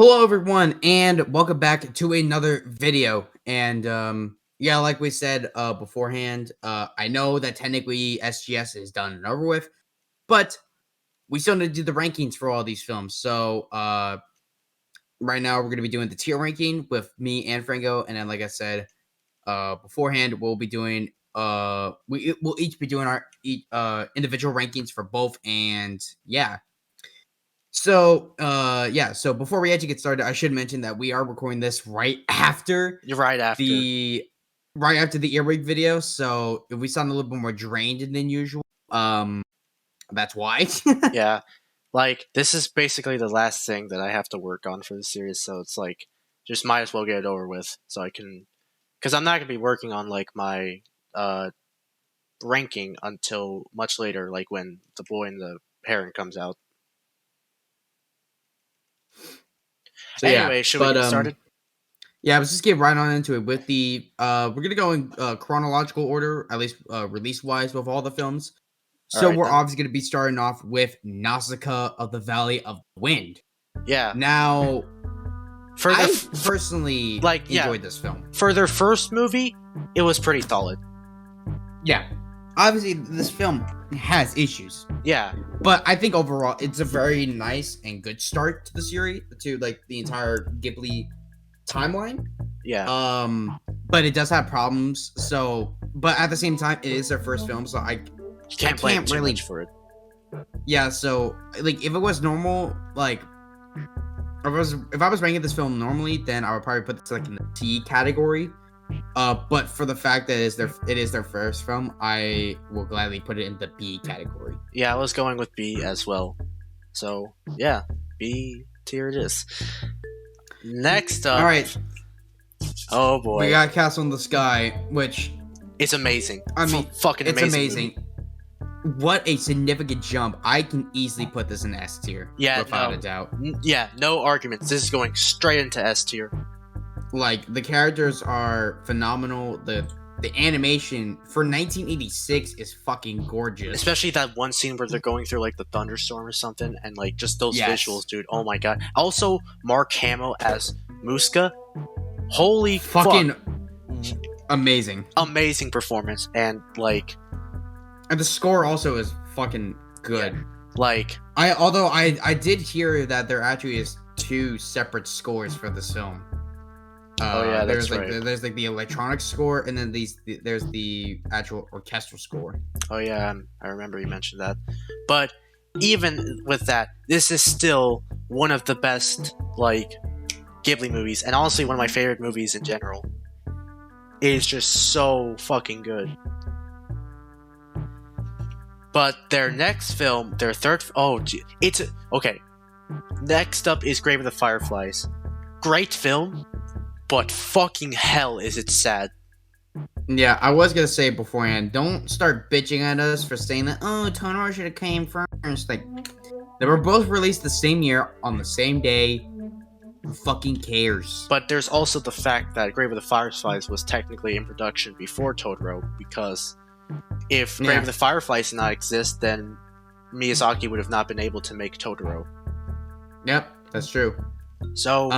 Hello everyone and welcome back to another video. And yeah, like we said beforehand, I know that technically SGS is done and over with, but we still need to do the rankings for all these films. So right now we're going to be doing the tier ranking with me and Franco, and then like I said beforehand, we'll be doing we'll each be doing our individual rankings for both. And yeah, so, so before we actually get started, I should mention that we are recording this right after You're right after. the earwig video. So if we sound a little bit more drained than usual, that's why. Yeah. Like, this is basically the last thing that I have to work on for the series, so it's like, just might as well get it over with, so I can, because I'm not going to be working on, like, my, ranking until much later, like when The Boy and the Heron comes out. So anyway, yeah, should we get started? Yeah, let's just get right on into it with the we're gonna go in chronological order, at least release wise, with all the films. So Alright, we're then. obviously gonna be starting off with Nausicaa of the Valley of the Wind. Yeah. Now, For I personally enjoyed this film. For their first movie, it was pretty solid. Yeah. Obviously, this film has issues. Yeah. But I think overall, it's a very nice and good start to the series, to like the entire Ghibli timeline. Yeah. But it does have problems. So, but at the same time, it is their first film, so I can't blame too really much for it. Yeah. So, like, if it was normal, like, if I was ranking this film normally, then I would probably put this like in the C category. But for the fact that it is their first film, I will gladly put it in the B category. Yeah, I was going with B as well. So yeah, B tier it is. Next up, all right. Oh boy, We got Castle in the Sky, which it's amazing. I mean, fucking amazing. It's amazing. What a significant jump! I can easily put this in S tier. Yeah, without a doubt. Yeah, no arguments. This is going straight into S tier. Like, the characters are phenomenal. The animation for 1986 is fucking gorgeous. Especially that one scene where they're going through like the thunderstorm or something, and like just those visuals, dude. Oh my god. Also, Mark Hamill as Muska. Holy fucking amazing. Amazing performance, and like, and the score also is fucking good. Yeah. Like, although I did hear that there actually is two separate scores for this film. Oh yeah, that's right. There's like the electronic score, and then there's the actual orchestral score. Oh yeah, I remember you mentioned that. But even with that, this is still one of the best like Ghibli movies, and honestly one of my favorite movies in general. It is just so fucking good. But their next film, their third, okay. Next up is Grave of the Fireflies. Great film. But fucking hell is it sad. Yeah, I was gonna say beforehand, don't start bitching at us for saying that, oh, Totoro should have came first. Like, they were both released the same year on the same day. Who fucking cares? But there's also the fact that Grave of the Fireflies was technically in production before Totoro, because if Grave of the Fireflies did not exist, then Miyazaki would have not been able to make Totoro. Yep, that's true. So,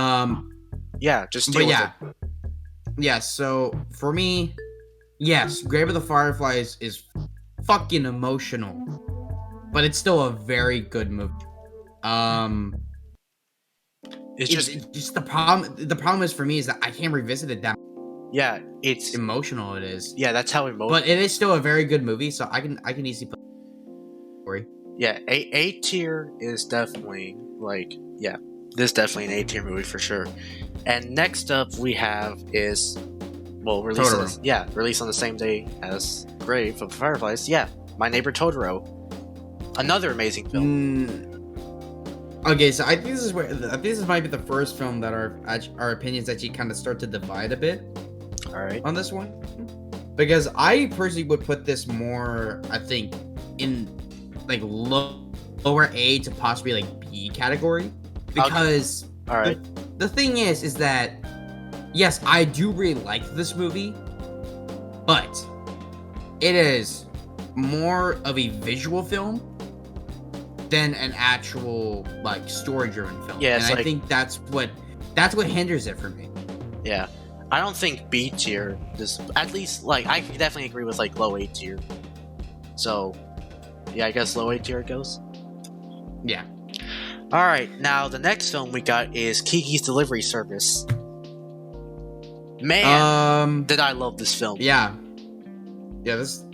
yeah, just deal with it. Yeah, so for me, yes, Grave of the Fireflies is fucking emotional, but it's still a very good movie. It's just the problem. The problem is for me is that I can't revisit it that. Yeah, it's emotional. It is. Yeah, that's how emotional. But it is still a very good movie, so I can easily put. Story. Yeah, A tier is definitely like this is definitely an A tier movie for sure. And next up we have is released on the same day as Grave of the Fireflies. Yeah, My Neighbor Totoro. Another amazing film. Okay, so I think this might be the first film that our opinions actually kind of start to divide a bit. All right. On this one, because I personally would put this more, I think, in like lower A to possibly like B category. Because all right. The thing is that yes, I do really like this movie, but it is more of a visual film than an actual like story-driven film. Yeah, and I think that's what hinders it for me. Yeah, I don't think B tier is, at least like I definitely agree with like low A tier. So yeah, I guess low A tier it goes. Yeah. All right, now the next film we got is Kiki's Delivery Service. Man, did I love this film? Yeah. Yeah, this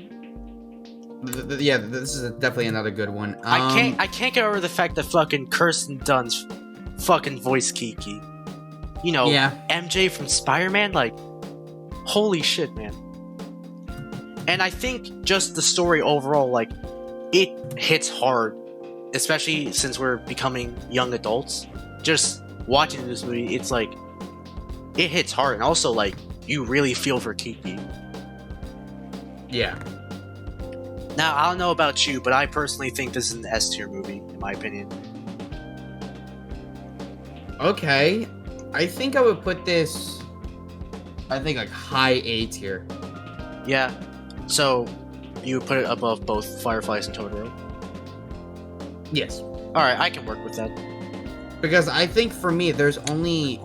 is definitely another good one. I can't get over the fact that fucking Kirsten Dunst fucking voiced Kiki. You know, MJ from Spider-Man, like, holy shit, man. And I think just the story overall, like, it hits hard, especially since we're becoming young adults. Just watching this movie, it's like, it hits hard, and also, like, you really feel for Kiki. Yeah. Now, I don't know about you, but I personally think this is an S tier movie, in my opinion. Okay. I think I would put this, like high A tier. Yeah. So, you would put it above both Fireflies and Totoro? Yes. Alright, I can work with that. Because I think for me, there's only...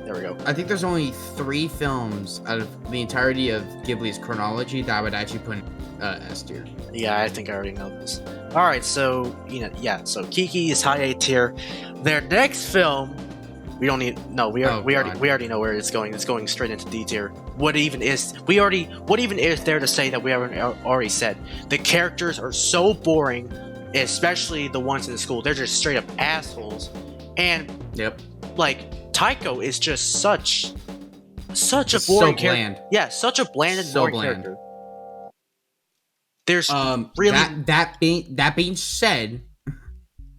There we go. I think there's only 3 films out of the entirety of Ghibli's chronology that I would actually put in S tier. Yeah, I think I already know this. Alright, so, so Kiki is high A tier. Their next film... We don't need. No, we already know where it's going. It's going straight into D tier. What even is there to say that we haven't already said? The characters are so boring, especially the ones in the school. They're just straight up assholes. And like Taiko is just such a boring character. Yeah, such a bland and boring character. There's really that being said.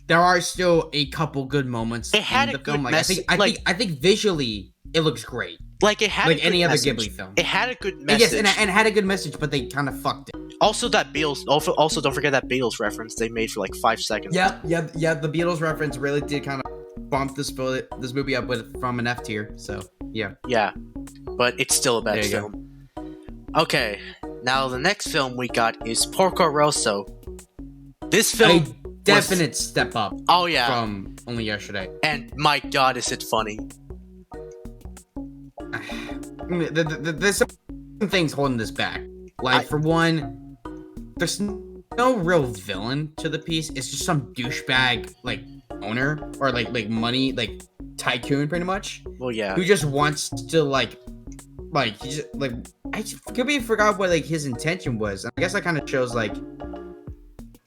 There are still a couple good moments in the film. Like, I think visually it looks great. Like it had like any other Ghibli film. It had a good message. Yes, and it had a good message, but they kind of fucked it. Also, that Beatles. Also, don't forget that Beatles reference they made for like 5 seconds. Yeah. The Beatles reference really did kind of bump this movie up from an F tier. So yeah. Yeah, but it's still a bad film. Okay, now the next film we got is Porco Rosso. This film. Definite step up. Oh yeah, from only yesterday. And my god, is it funny? There's some things holding this back. Like for one, there's no real villain to the piece. It's just some douchebag like owner or like money like tycoon pretty much. Well, yeah. Who just wants to like he just, like I completely forgot what like his intention was. I guess that kind of shows like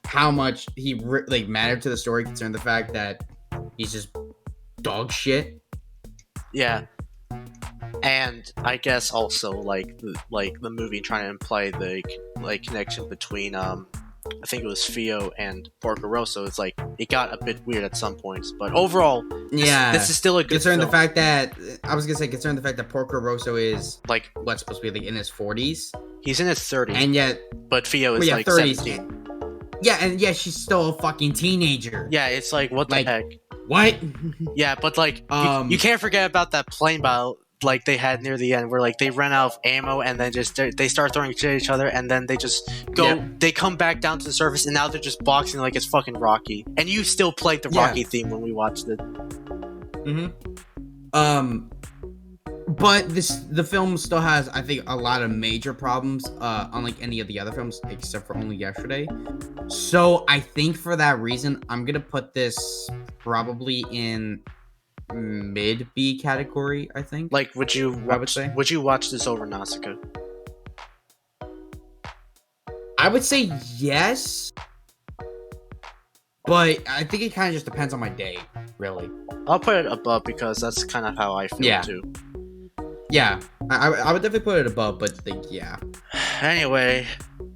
how much he like mattered to the story, concerning the fact that he's just dog shit. Yeah, and I guess also like the movie trying to imply the like connection between I think it was Fio and Porco Rosso. It's like it got a bit weird at some points, but overall, this is still a good film. Concerning the fact that Porco Rosso is like what's supposed to be like in his 40s. He's in his 30s, and yet, but Fio is like 30s. 17. Yeah, and yeah, she's still a fucking teenager. Yeah, it's like, what the heck? What? Yeah, but like, you can't forget about that plane battle like they had near the end, where like they ran out of ammo and then just they start throwing shit at each other, and then they just go, they come back down to the surface, and now they're just boxing like it's fucking Rocky. And you still played the Rocky theme when we watched it. But the film still has, I think, a lot of major problems, unlike any of the other films, except for only yesterday. So I think for that reason, I'm gonna put this probably in mid B category. I think. Like, would you watch this over Nausicaa? I would say yes, but I think it kind of just depends on my day, really. I'll put it above because that's kind of how I feel too. Yeah, I would definitely put it above, but yeah. Anyway,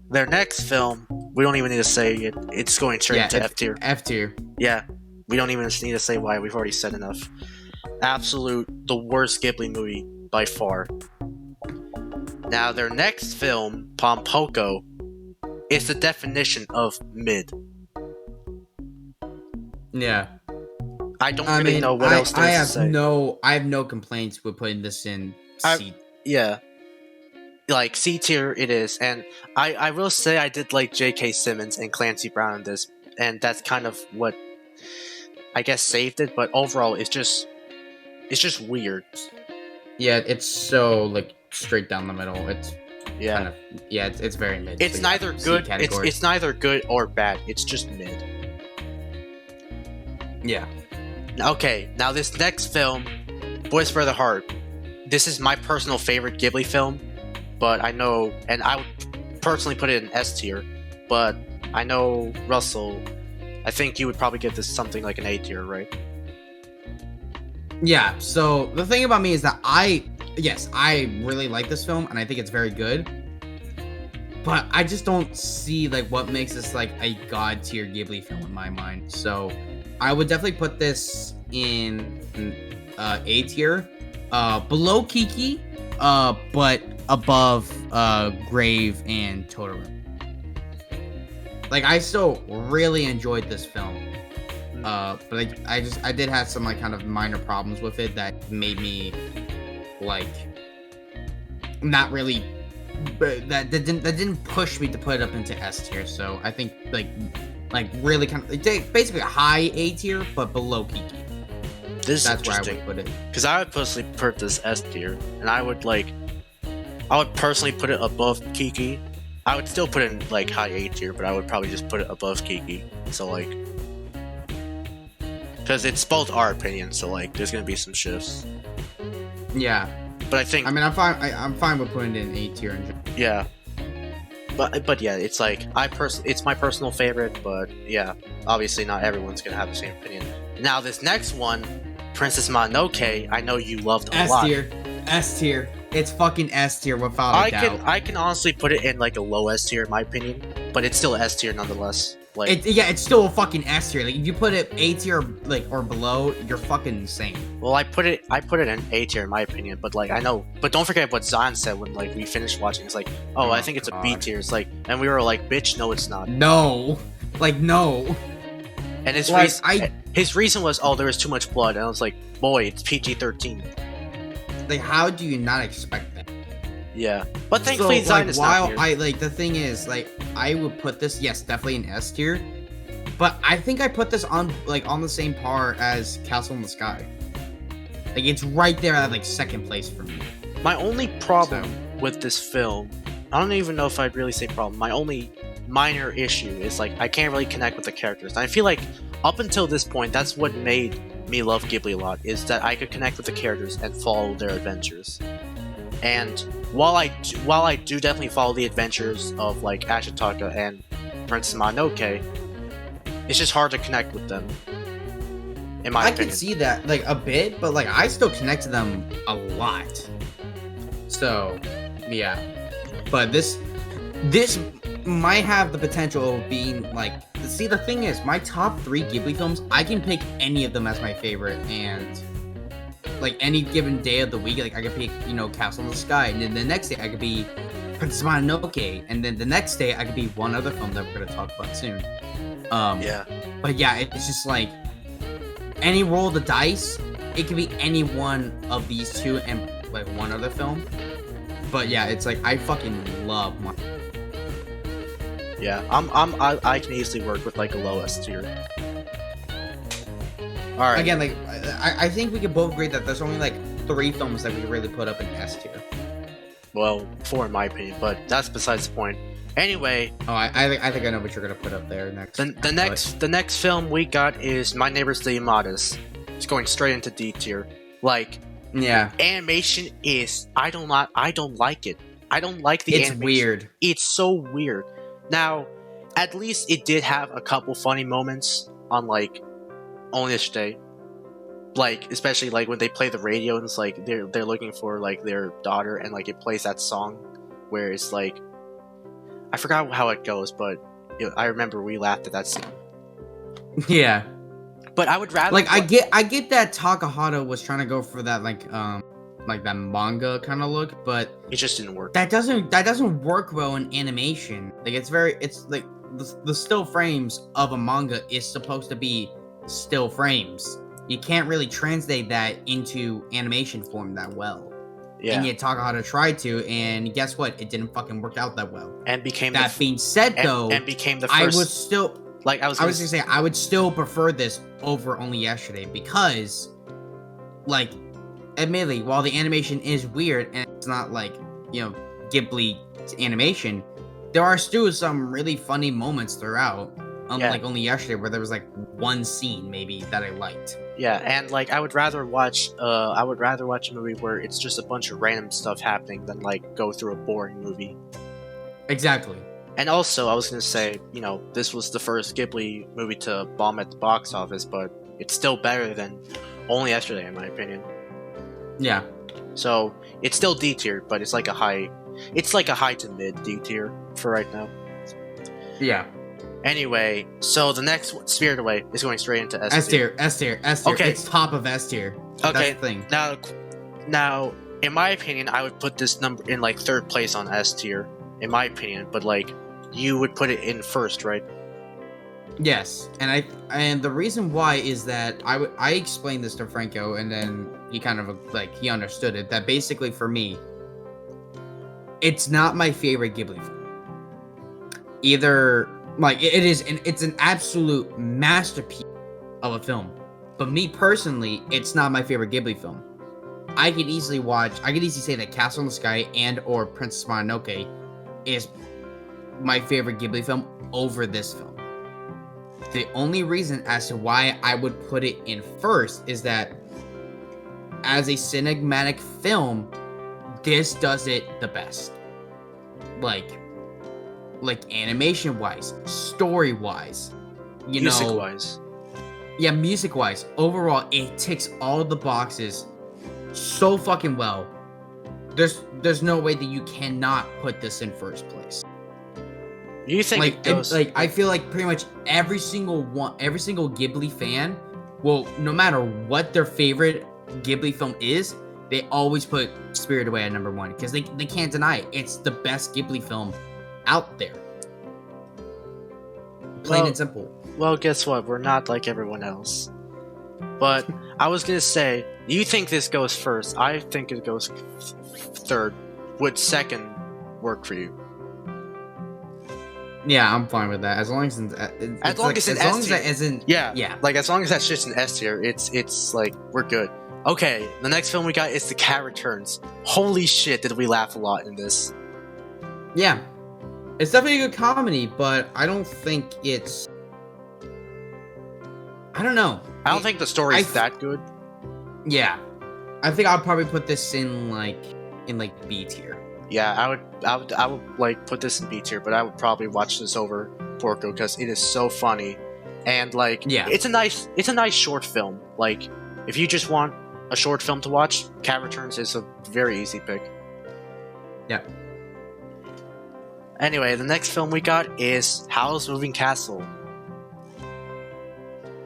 their next film, we don't even need to say it. It's going straight into F tier. F tier. Yeah, we don't even need to say why. We've already said enough. The worst Ghibli movie by far. Now, their next film, Pompoko, is the definition of mid. Yeah. I don't really know what else there is to say. I have no complaints with putting this in C. Yeah. Like, C tier it is. And I will say I did like J.K. Simmons and Clancy Brown in this. and that's kind of what I guess saved it. But overall, it's just weird. Yeah, it's so like straight down the middle. It's Yeah, it's very mid. it's so, neither good. category. It's neither good or bad. It's just mid. Yeah. Okay, now this next film, Boys for the Heart. This is my personal favorite Ghibli film, but I know, and I would personally put it in S tier, but I know, Russell, I think you would probably give this something like an A tier, right? Yeah, so the thing about me is that I really like this film, and I think it's very good, but I just don't see, like, what makes this, like, a god tier Ghibli film in my mind, so I would definitely put this in A tier, below Kiki, but above Grave and Totoro. Like, I still really enjoyed this film, but like, I did have some like kind of minor problems with it that made me like not really, that didn't push me to put it up into S tier. So I think like really kind of basically a high A tier, but below Kiki. That's where I would put it. Because I would personally put this S tier, and I would personally put it above Kiki. I would still put it in like high A tier, but I would probably just put it above Kiki. So like, because it's both our opinions, so like, there's gonna be some shifts. Yeah, but I think I'm fine. I'm fine with putting it in A tier. Yeah, but yeah, it's like it's my personal favorite, but yeah, obviously not everyone's gonna have the same opinion. Now this next one, Princess Mononoke, I know you loved a lot. S tier. It's fucking S tier without a doubt. I can honestly put it in like a low S tier in my opinion, but it's still S tier nonetheless. Like, it's still a fucking S tier. Like, if you put it A tier or below, you're fucking insane. Well, I put it in A tier in my opinion, but like, I know, but don't forget what Zan said when like we finished watching. It's like, I think it's a B tier. It's like, and we were like, bitch, no, it's not. No, like, no. And his reason was, there was too much blood, and I was like, boy, it's PG-13. Like, how do you not expect that? Yeah, but thankfully, Zion is not here. The thing is, like, I would put this, yes, definitely in S tier, but I think I put this on the same par as Castle in the Sky. Like, it's right there at like second place for me. My only problem with this film, I don't even know if I'd really say problem. My only minor issue is like I can't really connect with the characters. And I feel like up until this point, that's what made me love Ghibli a lot, is that I could connect with the characters and follow their adventures. And while I do definitely follow the adventures of like Ashitaka and Princess Mononoke, it's just hard to connect with them. In my opinion. I can see that like a bit, but like I still connect to them a lot. So, yeah. But this might have the potential of being like, see, the thing is, my top 3 Ghibli films, I can pick any of them as my favorite, and like any given day of the week, like I could pick, Castle in the Sky, and then the next day I could be Princess Mononoke, and then the next day I could be one other film that we're gonna talk about soon. Yeah. But yeah, it's just like any roll of the dice, it could be any one of these two and like one other film. But yeah, it's like I fucking love my. Yeah, I can easily work with like a low S tier. All right. Again, like I think we could both agree that there's only like 3 films that we really put up in S tier. Well, 4 in my opinion, but that's besides the point. Anyway. Oh, I think I know what you're gonna put up there next. The next film we got is My Neighbors the Yamadas. It's going straight into D tier. Like, yeah, animation is I don't like it. I don't like the animation. It's weird. It's so weird. Now, at least it did have a couple funny moments on like Onish Day. Like, especially like when they play the radio and it's like they're looking for like their daughter, and like it plays that song where it's like, I forgot how it goes, but I remember we laughed at that scene. Yeah. But I would rather like I get that Takahata was trying to go for that like that manga kind of look, but it just didn't work. That doesn't work well in animation. Like it's like the still frames of a manga is supposed to be still frames. You can't really translate that into animation form that well. Yeah. And yet Takahata tried to, and guess what? It didn't fucking work out that well. And became that being said, though, and became the first. Like I was gonna say I would still prefer this over Only Yesterday because, like, admittedly, while the animation is weird and it's not like, you know, Ghibli animation, there are still some really funny moments throughout. Unlike Only Yesterday, where there was like one scene maybe that I liked. Yeah, and like I would rather watch a movie where it's just a bunch of random stuff happening than like go through a boring movie. Exactly. And also, I was gonna say, this was the first Ghibli movie to bomb at the box office, but it's still better than Only Yesterday, in my opinion. Yeah. So it's still D tier, but it's like a high to mid D tier for right now. Yeah. Anyway, so the next one, Spirited Away, is going straight into S tier. S tier. Okay. It's top of S tier. Okay. That's the thing. Now, in my opinion, I would put this number in like third place on S tier, in my opinion. But like, you would put it in first, right? Yes, and the reason why is that I explained this to Franco, and then he kind of he understood it. That basically for me, it's not my favorite Ghibli film. Either like it's an absolute masterpiece of a film, but me personally, it's not my favorite Ghibli film. I could easily say that Castle in the Sky and or Princess Mononoke is my favorite Ghibli film over this film. The only reason as to why I would put it in first is that as a cinematic film, this does it the best. Like animation wise, story wise, music wise. Yeah, music wise. Overall, it ticks all the boxes so fucking well. There's no way that you cannot put this in first place. You think I feel like pretty much every single Ghibli fan, well, no matter what their favorite Ghibli film is, they always put Spirited Away at number 1 because they can't deny it. It's the best Ghibli film out there. Plain and simple. Well, guess what? We're not like everyone else. But I was gonna say, you think this goes first? I think it goes third. Would second work for you? Yeah, I'm fine with that. As long as that isn't. Yeah. Like as long as that's just an S tier, it's like we're good. Okay, the next film we got is The Cat Returns. Holy shit, did we laugh a lot in this? Yeah, it's definitely a good comedy, but I don't think it's. I don't know. I don't think the story's that good. Yeah, I think I'll probably put this in B tier. Yeah, I would like put this in B tier, but I would probably watch this over Porco because it is so funny, and like it's a nice short film. Like if you just want a short film to watch, Cat Returns is a very easy pick. Yeah. Anyway, the next film we got is Howl's Moving Castle.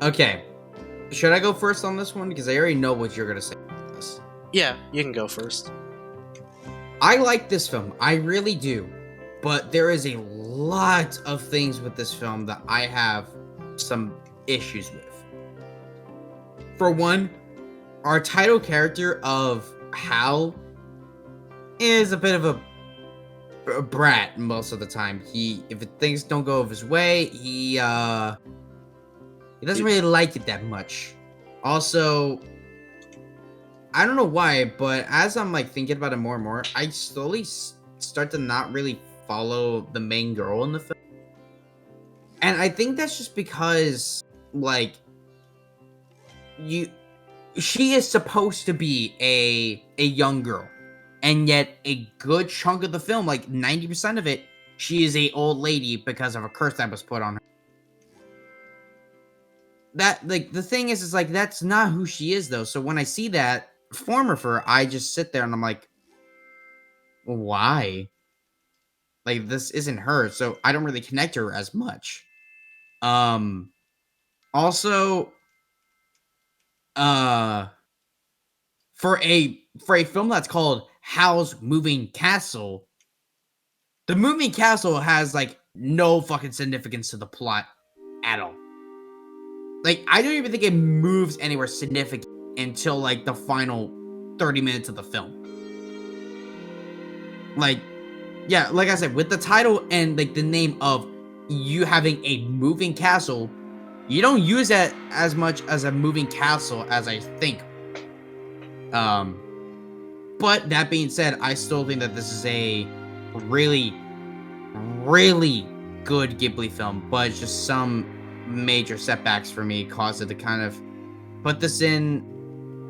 Okay, should I go first on this one because I already know what you're gonna say about this. Yeah, you can go first. I like this film, I really do, but there is a lot of things with this film that I have some issues with. For one, our title character of Hal is a bit of a brat most of the time. If things don't go his way, he doesn't really like it that much. Also, I don't know why, but as I'm thinking about it more and more, I slowly start to not really follow the main girl in the film. And I think that's just because she is supposed to be a young girl. And yet a good chunk of the film, 90% of it, she is a old lady because of a curse that was put on her. That the thing is that's not who she is though. So when I see that form of her, I just sit there and I'm like, why? This isn't her, so I don't really connect to her as much. Also, for a film that's called Howl's Moving Castle, the moving castle has no fucking significance to the plot at all. I don't even think it moves anywhere significant until the final 30 minutes of the film. Yeah, like I said, with the title and the name of you having a moving castle, you don't use that as much as a moving castle as I think. But that being said, I still think that this is a really, really good Ghibli film, but just some major setbacks for me caused it to kind of put this in.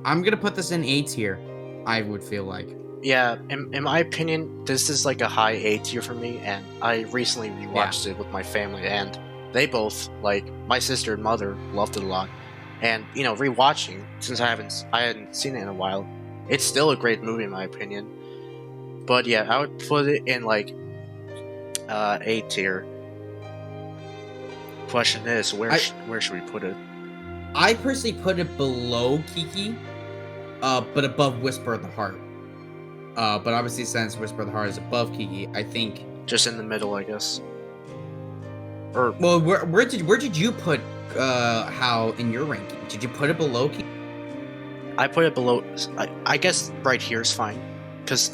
I'm gonna put this in A tier, I would feel like. Yeah, in my opinion, this is like a high A tier for me, and I recently rewatched it with my family, and they both, like, my sister and mother loved it a lot. And, you know, rewatching, since I hadn't seen it in a while, it's still a great movie in my opinion. But yeah, I would put it in like A tier. Question is, where should we put it? I personally put it below Kiki, but above Whisper of the Heart. But obviously, since Whisper of the Heart is above Kiki, I think just in the middle, I guess. Or well, where did you put How in your ranking? Did you put it below Kiki? I put it below. I guess right here is fine. That's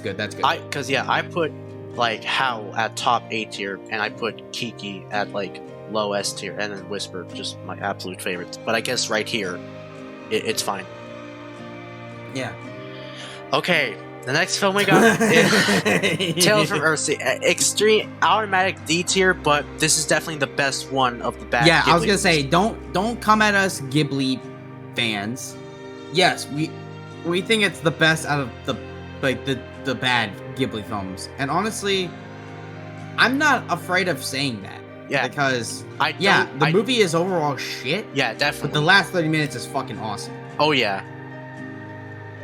good. That's good. I put like How at top A tier, and I put Kiki at like low S tier, and then Whisper just my absolute favorites. But I guess right here, it's fine. Yeah. Okay, the next film we got is Tales from Earthsea. Extreme automatic D tier, but this is definitely the best one of the bad. Yeah, Ghibli I was gonna say don't come at us Ghibli fans. Yes, we think it's the best out of the bad Ghibli films, and honestly, I'm not afraid of saying that. Yeah, because the movie is overall shit. Yeah, definitely. But the last 30 minutes is fucking awesome. Oh yeah.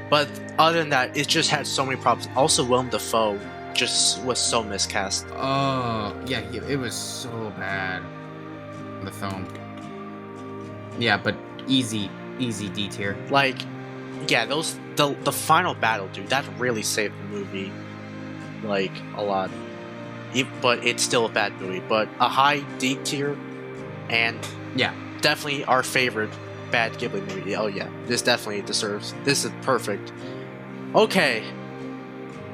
But other than that, it just had so many problems. Also, Willem Dafoe just was so miscast. Oh yeah, it was so bad. The film. Yeah, but easy D tier. Like, yeah, the final battle, dude, that really saved the movie, like, a lot. But it's still a bad movie. But a high D tier, and yeah, definitely our favorite bad Ghibli movie. Oh yeah, this definitely deserves. This is perfect. Okay,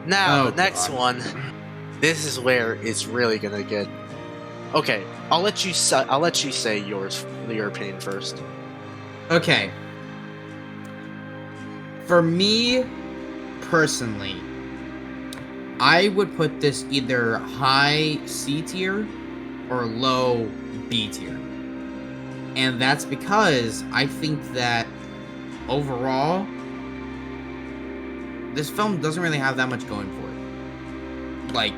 now the next one. This is where it's really gonna get. Okay, I'll let you say your opinion first. Okay. For me, personally, I would put this either high C tier or low B tier. And that's because I think that overall, this film doesn't really have that much going for it. Like,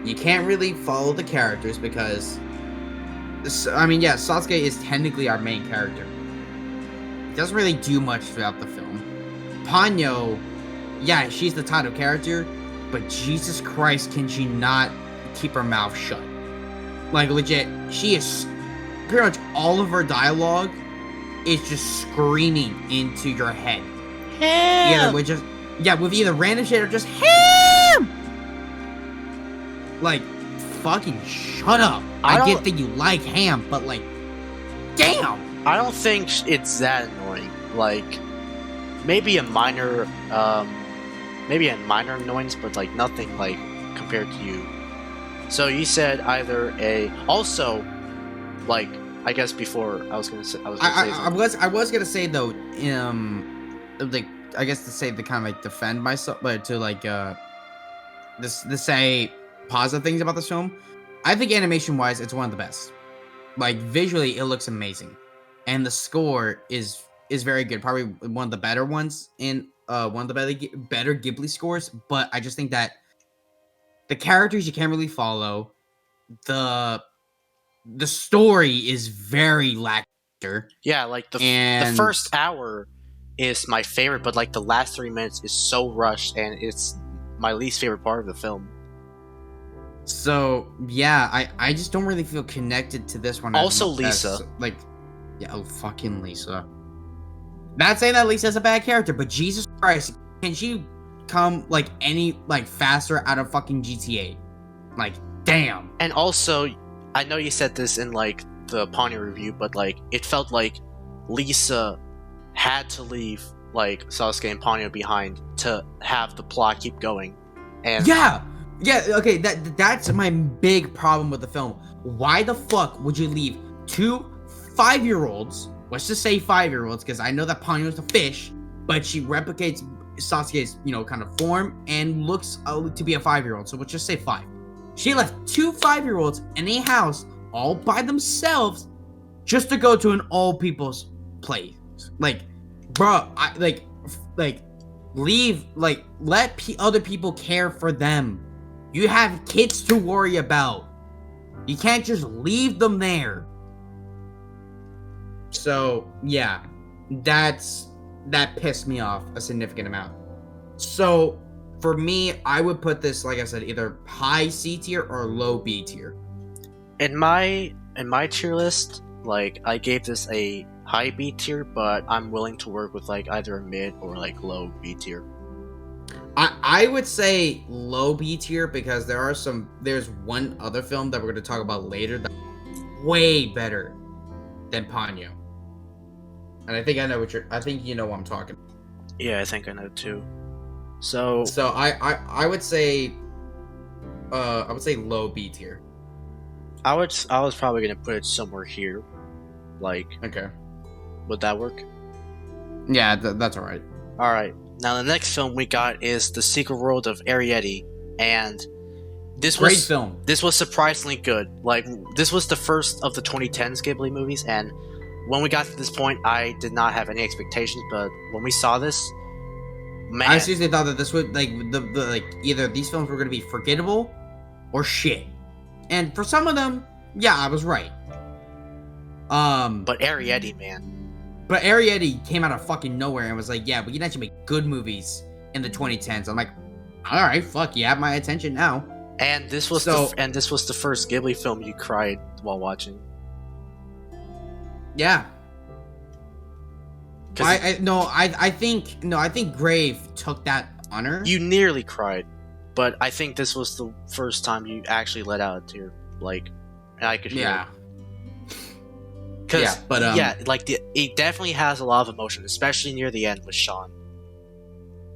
you can't really follow the characters because Sasuke is technically our main character. He doesn't really do much throughout the film. Ponyo, yeah, she's the title character, but Jesus Christ, can she not keep her mouth shut? Like, legit, she is pretty much all of her dialogue is just screaming into your head. Ham! With either random shit or just ham! Like, fucking shut up. I get that you like ham, but like, damn! I don't think it's that annoying. Like, maybe a minor annoyance, but like nothing like compared to you. So you said either also, like, I guess before I was gonna say though, like, I guess to say to kind of like defend myself, but to like say positive things about this film. I think animation wise, it's one of the best. Like, visually, it looks amazing, and the score is very good. Probably one of the better ones in one of the better Ghibli scores. But I just think that the characters you can't really follow. The story is very lackluster. Yeah, like the first hour is my favorite, but like the last 3 minutes is so rushed, and it's my least favorite part of the film. So yeah, I just don't really feel connected to this one. Also, Lisa, fucking Lisa. Not saying that Lisa's a bad character, but Jesus Christ, can she come like any like faster out of fucking GTA? Like, damn. And also, I know you said this in like the Ponyo review, but like it felt like Lisa had to leave like Sasuke and Ponyo behind to have the plot keep going. And yeah, okay, that's my big problem with the film. why the fuck would you leave 2 5-year-olds, let's just say 5-year-olds, because I know that Ponyo's a fish, but she replicates Sasuke's, kind of form and looks to be a 5-year-old, so let's just say 5. She left 2 5-year-olds in a house all by themselves just to go to an all people's place. Like, bro, leave, let other people care for them. You have kids to worry about. You can't just leave them there. So, yeah, that pissed me off a significant amount. So, for me, I would put this, like I said, either high C tier or low B tier. In my tier list, I gave this a high B tier, but I'm willing to work with either a mid or low B tier. I would say low B tier because there's one other film that we're going to talk about later that's way better than Ponyo. And I think you know what I'm talking about. Yeah, I think I know too. So I would say low B tier. I was probably gonna put it somewhere here. Okay. Would that work? Yeah, that's alright. Alright. Now the next film we got is The Secret World of Arrietty, and this was surprisingly good. This was the first of the 2010s Ghibli movies, and when we got to this point, I did not have any expectations, but when we saw this, man, I seriously thought that this would either these films were going to be forgettable or shit. And for some of them, yeah, I was right. But Arrietty, man. But Arrietty came out of fucking nowhere and was like, yeah, we can actually make good movies in the 2010s. I'm like, all right, fuck, you have my attention now. And this was the first Ghibli film you cried while watching. Yeah. I think Grave took that honor. You nearly cried, but I think this was the first time you actually let out a tear. And I could hear it. It definitely has a lot of emotion, especially near the end with Sean.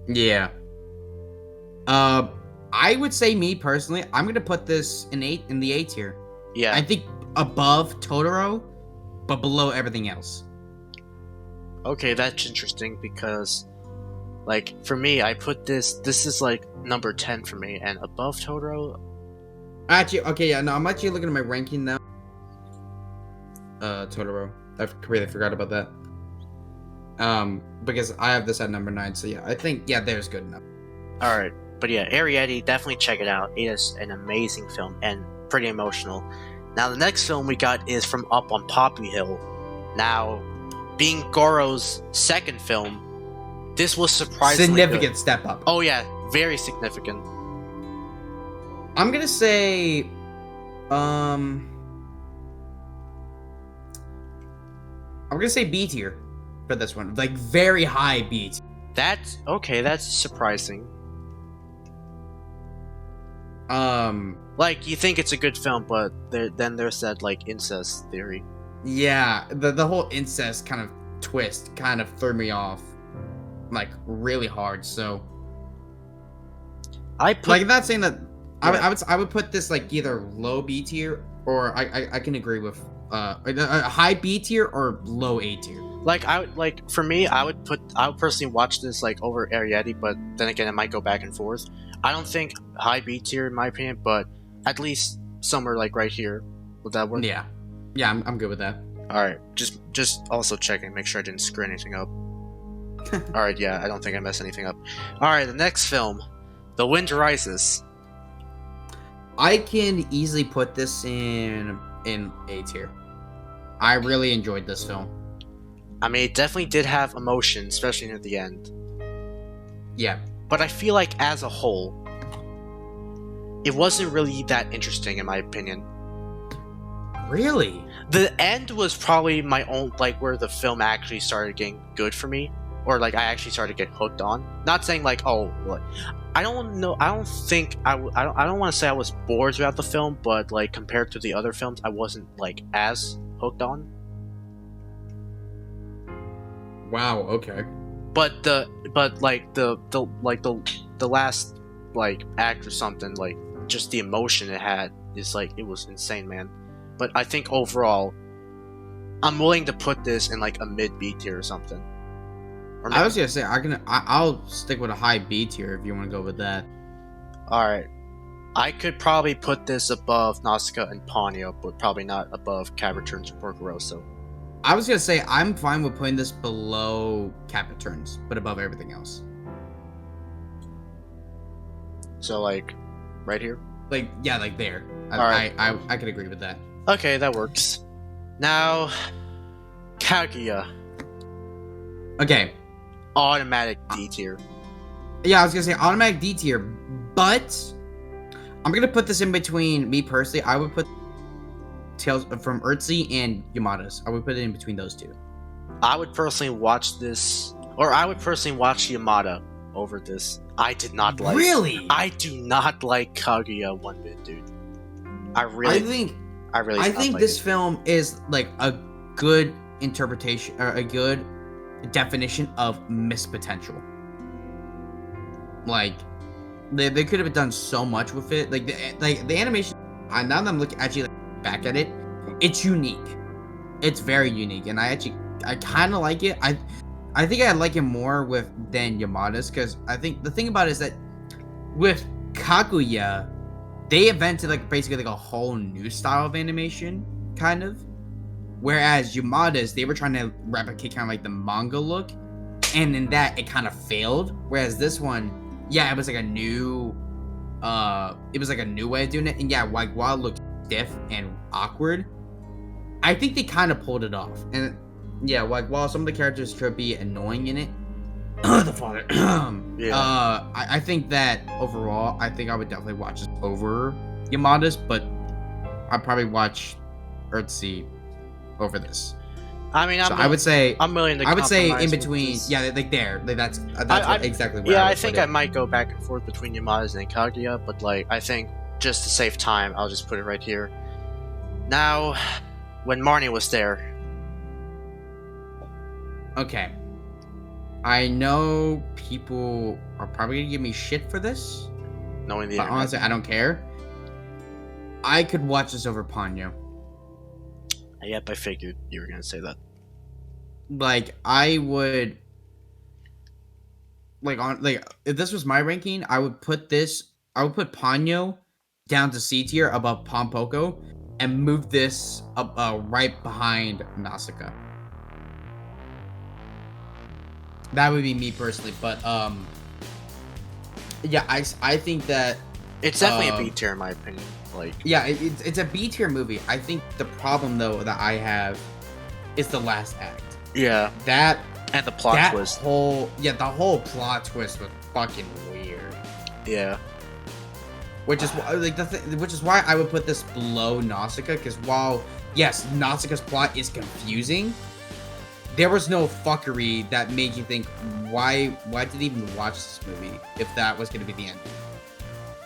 Yeah. I would say, me personally, I'm gonna put this in the A tier. Yeah. I think above Totoro, but below everything else. Okay, that's interesting because, for me, I put this is number 10 for me, and above Totoro. Actually, okay, yeah, no, I'm actually looking at my ranking now. Totoro. I completely forgot about that. Because I have this at number 9, so yeah, I think, there's good enough. Alright, but yeah, Arrietty, definitely check it out. It is an amazing film and pretty emotional. Now, the next film we got is from Up on Poppy Hill. Now, being Goro's second film, this was surprisingly significant good. Step up. Oh yeah, very significant. I'm gonna say, I'm gonna say B tier for this one, very high B tier. That's okay. That's surprising. You think it's a good film, but then there's that incest theory. Yeah, the whole incest kind of twist kind of threw me off, really hard. So, not saying that I would put this I low B tier, or I can agree with a high B tier or low A tier. For me, I would personally watch this over Arrietty, but then again, it might go back and forth. I don't think high B tier in my opinion, but at least somewhere right here. Would that work? Yeah, I'm good with that. All right, just also checking, make sure I didn't screw anything up. All right, yeah, I don't think I messed anything up. All right, the next film, The Wind Rises. I can easily put this in A tier. I really enjoyed this film. I mean, it definitely did have emotion, especially near the end. Yeah. But I feel like as a whole, it wasn't really that interesting in my opinion. Really? The end was probably my own, where the film actually started getting good for me. Or, I actually started to get hooked on. Not saying, I don't know, I don't think, I don't want to say I was bored throughout the film, but, compared to the other films, I wasn't, as hooked on. Wow, okay. But the last act or something, just the emotion it had is it was insane, man. but I think overall, I'm willing to put this in like a mid B tier or something. Or I was gonna say I'll stick with a high B tier if you want to go with that. All right, I could probably put this above Nausicaa and Ponyo, but probably not above Cat Returns to Porco Rosso. I was gonna say I'm fine with putting this below Cat Returns, but above everything else. So like, right here. Like yeah, like there. Alright. I could agree with that. Okay, that works. Now, Kaguya. Okay. Automatic D tier. Yeah, I was gonna say automatic D tier, but I'm gonna put this in between me personally. I would put Tales from Urtzi and Yamada's. I would put it in between those two. I would personally watch this, or I would personally watch Yamada over this. I did not like. Really? I do not like Kaguya one bit, dude. I think this film is like a good interpretation or a good definition of missed potential. Like they could have done so much with it. Like the animation. Now that I'm looking actually back at it, it's unique. It's very unique, and I kind of like it. I think I like it more than Yamada's, because I think the thing about it is that with Kaguya, they invented like basically like a whole new style of animation, kind of. Whereas Yamada's, they were trying to replicate kind of like the manga look, and in that it kind of failed. Whereas this one, yeah, it was like a new way of doing it, and yeah, like while it looked stiff and awkward, I think they kind of pulled it off. And yeah, like while some of the characters could be annoying in it, the father. Yeah. I think that overall, I think I would definitely watch this over Yamada's, but I'd probably watch Urtzi over this. I mean, I would say I'm willing to. I would say in between. Yeah, like there. Like that's exactly where. Yeah, I think I might go back and forth between Yamada's and Kaguya, but like I think just to save time, I'll just put it right here. Now, when Marnie was there. Okay. I know people are probably gonna give me shit for this. Knowing the but honestly, I don't care. I could watch this over Ponyo. Yep, I figured you were gonna say that. Like, I would if this was my ranking, I would put Ponyo down to C tier above Pompoko and move this up right behind Nausicaa. That would be me personally, but yeah, I think that it's definitely a B tier in my opinion. Like, yeah, it's a B tier movie. I think the problem though that I have is the last act. Yeah, that and the plot twist. The whole plot twist was fucking weird. Yeah, which is which is why I would put this below Nausicaa, because while yes, Nausicaa's plot is confusing, there was no fuckery that made you think, why did they even watch this movie if that was going to be the end?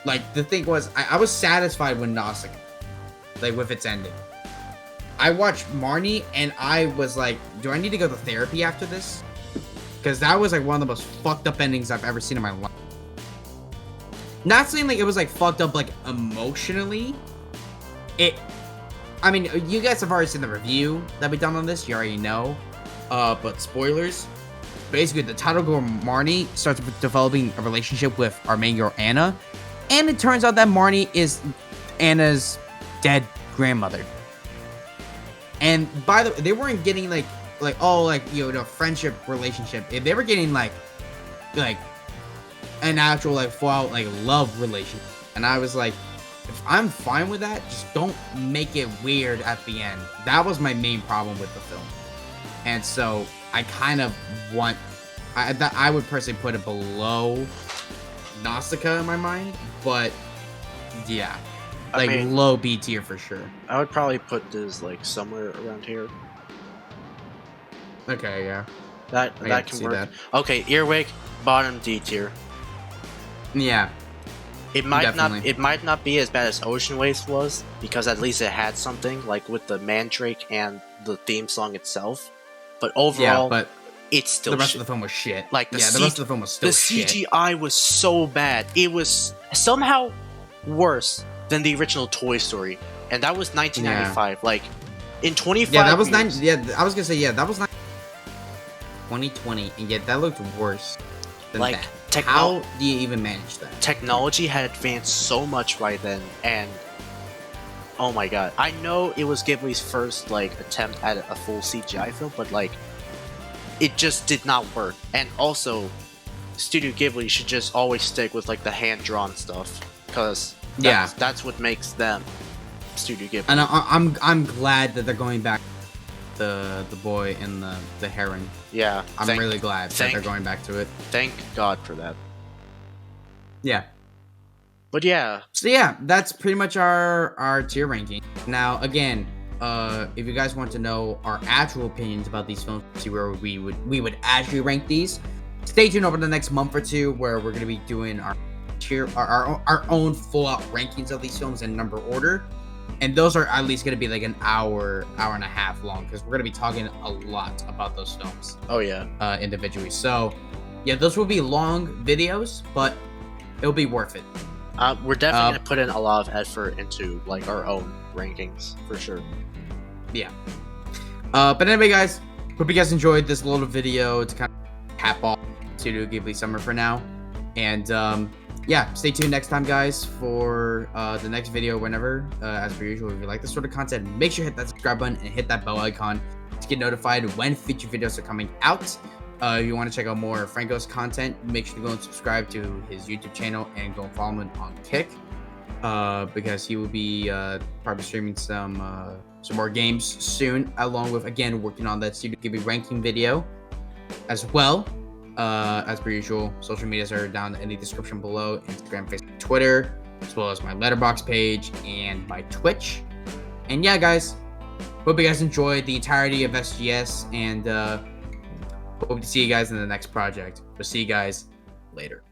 Like, the thing was, I was satisfied with Nausicaa, like, with its ending. I watched Marnie, and I was like, do I need to go to therapy after this? Because that was, like, one of the most fucked up endings I've ever seen in my life. Not saying, like, it was, like, fucked up, like, emotionally. I mean, you guys have already seen the review that we done on this. You already know. But spoilers. Basically, the title girl Marnie starts developing a relationship with our main girl Anna, and it turns out that Marnie is Anna's dead grandmother. And by the way, they weren't getting like friendship relationship. If they were getting like an actual like full out like love relationship, and I was like, if I'm fine with that, just don't make it weird at the end. That was my main problem with the film. And so I kind of want, I would personally put it below Nausicaa in my mind, but yeah, like low B tier for sure. I would probably put this like somewhere around here. Okay, yeah, that can work. That. Okay, Earwig, bottom D tier. Yeah, it might not be as bad as Ocean Waves was, because at least it had something like with the Mandrake and the theme song itself. But overall, it's still the rest of the film was shit. Like the rest of the film was still shit. The CGI was so bad. It was somehow worse than the original Toy Story, and that was 1995. Yeah. Like in 25 yeah, that was years, I was gonna say that was 2020, and yet that looked worse than like that. How do you even manage that? Technology had advanced so much by then, and oh my god, I know it was Ghibli's first like attempt at a full CGI film, but like it just did not work. And also, Studio Ghibli should just always stick with like the hand-drawn stuff, because that's what makes them Studio Ghibli. And I'm glad that they're going back to the boy and the heron. Yeah, I'm really glad that they're going back to it. Thank God for that. Yeah. But yeah. So yeah, that's pretty much our tier ranking. Now again, if you guys want to know our actual opinions about these films, see where we would actually rank these, stay tuned over the next month or two, where we're gonna be doing our own full out rankings of these films in number order, and those are at least gonna be like an hour and a half long, because we're gonna be talking a lot about those films. Oh yeah. Individually. So yeah, those will be long videos, but it'll be worth it. We're definitely gonna put in a lot of effort into like our own rankings for sure. Yeah. But anyway, guys, hope you guys enjoyed this little video to kind of cap off Studio Ghibli Summer for now. And yeah, stay tuned next time, guys, for the next video whenever. As per usual, if you like this sort of content, make sure to hit that subscribe button and hit that bell icon to get notified when future videos are coming out. If you want to check out more Franco's content, make sure to go and subscribe to his YouTube channel and go and follow him on Kick, because he will be probably streaming some more games soon, along with, again, working on that Studio Ghibli ranking video as well. As per usual, social medias are down in the description below: Instagram, Facebook, Twitter, as well as my Letterboxd page and my Twitch. And yeah, guys, hope you guys enjoyed the entirety of SGS, and hope to see you guys in the next project. We'll see you guys later.